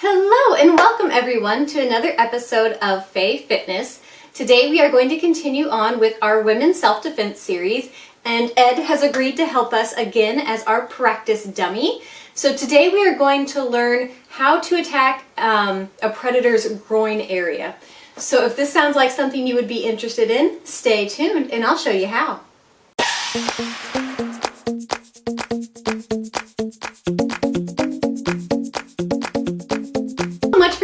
Hello and welcome everyone to another episode of Faye Fitness. Today we are going to continue on with our Women's Self-Defense series, and Ed has agreed to help us again as our practice dummy. So today we are going to learn how to attack a predator's groin area. So if this sounds like something you would be interested in, stay tuned and I'll show you how.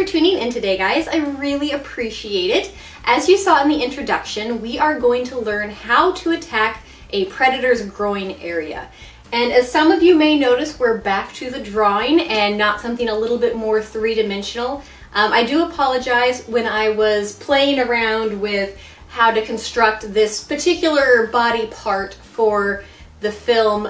Tuning in today, guys. I really appreciate it. As you saw in the introduction, we are going to learn how to attack a predator's groin area. And as some of you may notice, we're back to the drawing and not something a little bit more three-dimensional. I do apologize when I was playing around with how to construct this particular body part for the film.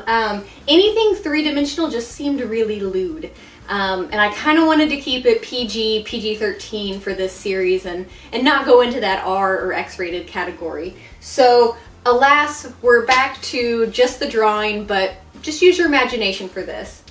Anything three-dimensional just seemed really lewd. And I kind of wanted to keep it PG-13 for this series and not go into that R or X-rated category. So alas, we're back to just the drawing, but just use your imagination for this.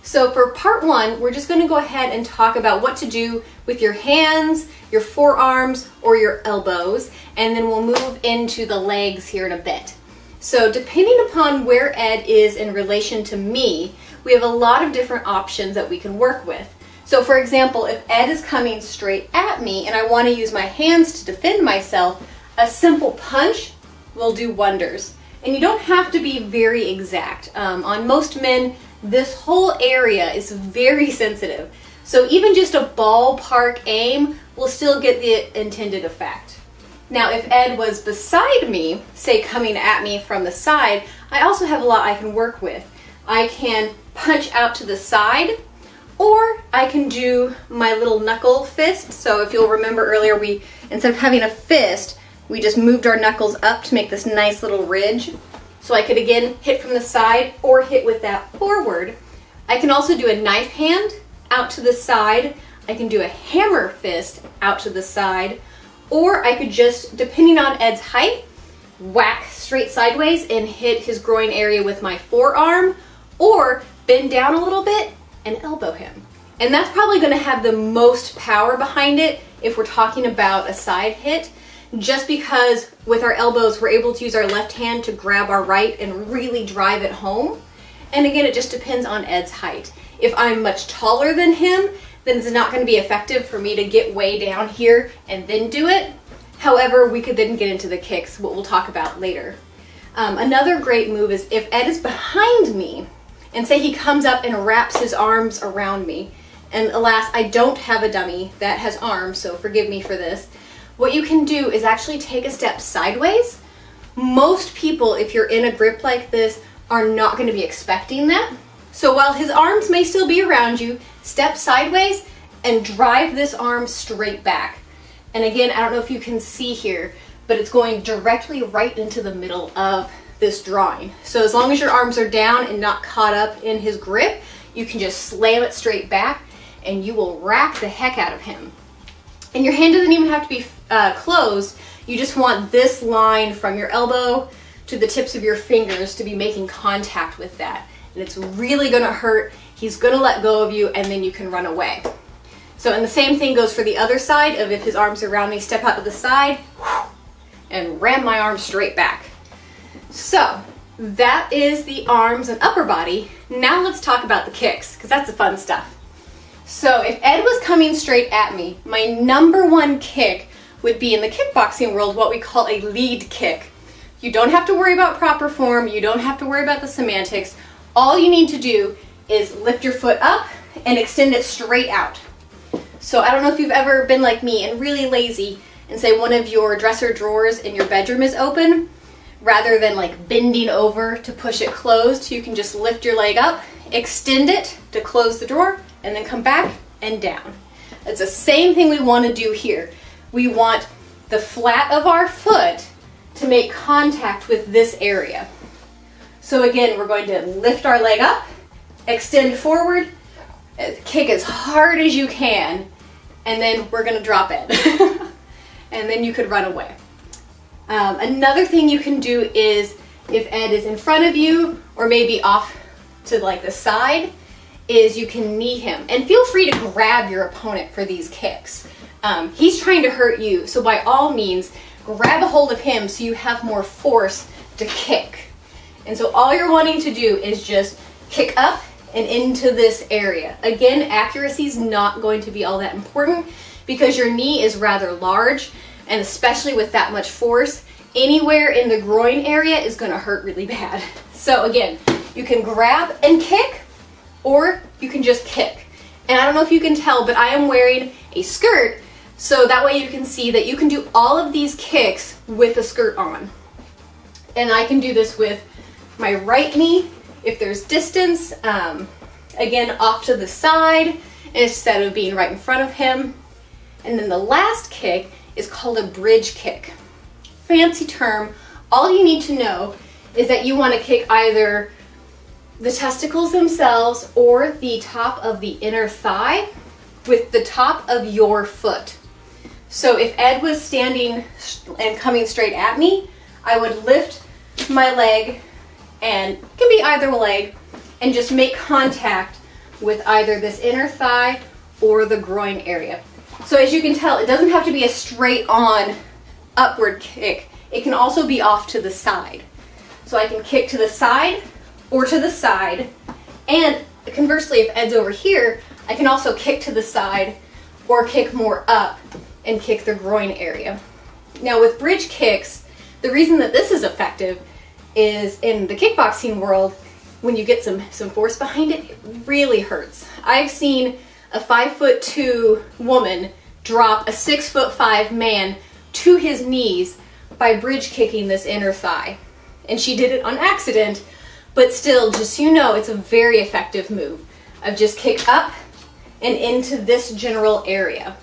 So for part one, we're just going to go ahead and talk about what to do with your hands, your forearms, or your elbows, and then we'll move into the legs here in a bit. So depending upon where Ed is in relation to me, we have a lot of different options that we can work with. So for example, if Ed is coming straight at me and I want to use my hands to defend myself, a simple punch will do wonders. And you don't have to be very exact. On most men, this whole area is very sensitive. So even just a ballpark aim will still get the intended effect. Now, if Ed was beside me, say coming at me from the side, I also have a lot I can work with. I can punch out to the side, or I can do my little knuckle fist. So if you'll remember earlier, we, instead of having a fist, we just moved our knuckles up to make this nice little ridge. So I could again hit from the side or hit with that forward. I can also do a knife hand out to the side. I can do a hammer fist out to the side, or I could just, depending on Ed's height, whack straight sideways and hit his groin area with my forearm, or bend down a little bit and elbow him. And that's probably going to have the most power behind it if we're talking about a side hit, just because with our elbows we're able to use our left hand to grab our right and really drive it home. And again, it just depends on Ed's height. If I'm much taller than him, then it's not going to be effective for me to get way down here and then do it. However, we could then get into the kicks, what we'll talk about later. Another great move is if Ed is behind me, and say he comes up and wraps his arms around me, and alas, I don't have a dummy that has arms, so forgive me for this. What you can do is actually take a step sideways. Most people, if you're in a grip like this, are not going to be expecting that. So while his arms may still be around you, step sideways and drive this arm straight back. And again, I don't know if you can see here, but it's going directly right into the middle of this drawing. So as long as your arms are down and not caught up in his grip, you can just slam it straight back and you will rack the heck out of him. And your hand doesn't even have to be closed. You just want this line from your elbow to the tips of your fingers to be making contact with that. And it's really gonna hurt. He's gonna let go of you and then you can run away. So, and the same thing goes for the other side of if his arms are around me, step out to the side and ram my arm straight back. So that is the arms and upper body. Now let's talk about the kicks, because that's the fun stuff. So if Ed was coming straight at me, my number one kick would be in the kickboxing world what we call a lead kick. You don't have to worry about proper form. You don't have to worry about the semantics. All you need to do is lift your foot up and extend it straight out. So I don't know if you've ever been like me and really lazy and say one of your dresser drawers in your bedroom is open. Rather than like bending over to push it closed, you can just lift your leg up, extend it to close the drawer, and then come back and down. It's the same thing we want to do here. We want the flat of our foot to make contact with this area. So again, we're going to lift our leg up, extend forward, kick as hard as you can, and then we're going to drop it. And then you could run away. Another thing you can do is if Ed is in front of you or maybe off to like the side, is you can knee him. And feel free to grab your opponent for these kicks. He's trying to hurt you, so by all means, grab a hold of him so you have more force to kick. And so all you're wanting to do is just kick up and into this area. Again, accuracy is not going to be all that important because your knee is rather large, and especially with that much force, anywhere in the groin area is going to hurt really bad. So again, you can grab and kick, or you can just kick. And I don't know if you can tell, but I am wearing a skirt, so that way you can see that you can do all of these kicks with a skirt on. And I can do this with my right knee, if there's distance, again, off to the side, instead of being right in front of him. And then the last kick is called a bridge kick. Fancy term. All you need to know is that you want to kick either the testicles themselves or the top of the inner thigh with the top of your foot. So if Ed was standing and coming straight at me, I would lift my leg, and it can be either leg, and just make contact with either this inner thigh or the groin area. So as you can tell, it doesn't have to be a straight on upward kick. It can also be off to the side. So I can kick to the side or to the side, and conversely, if Ed's over here, I can also kick to the side or kick more up and kick the groin area. Now with bridge kicks, the reason that this is effective is in the kickboxing world, when you get some force behind it, it really hurts. I've seen a 5'2" woman drop a 6'5" man to his knees by bridge kicking this inner thigh. And she did it on accident, but still, just so you know, it's a very effective move of just kick up and into this general area.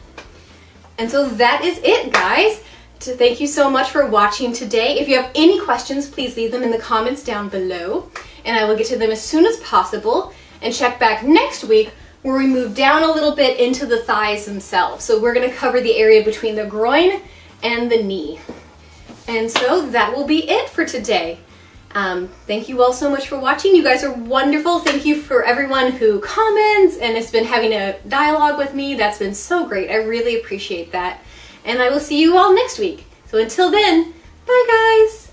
And so that is it, guys. So thank you so much for watching today. If you have any questions, please leave them in the comments down below, and I will get to them as soon as possible. And check back next week where we move down a little bit into the thighs themselves. So we're going to cover the area between the groin and the knee. And so that will be it for today. Thank you all so much for watching. You guys are wonderful. Thank you for everyone who comments and has been having a dialogue with me. That's been so great. I really appreciate that. And I will see you all next week. So until then, bye guys.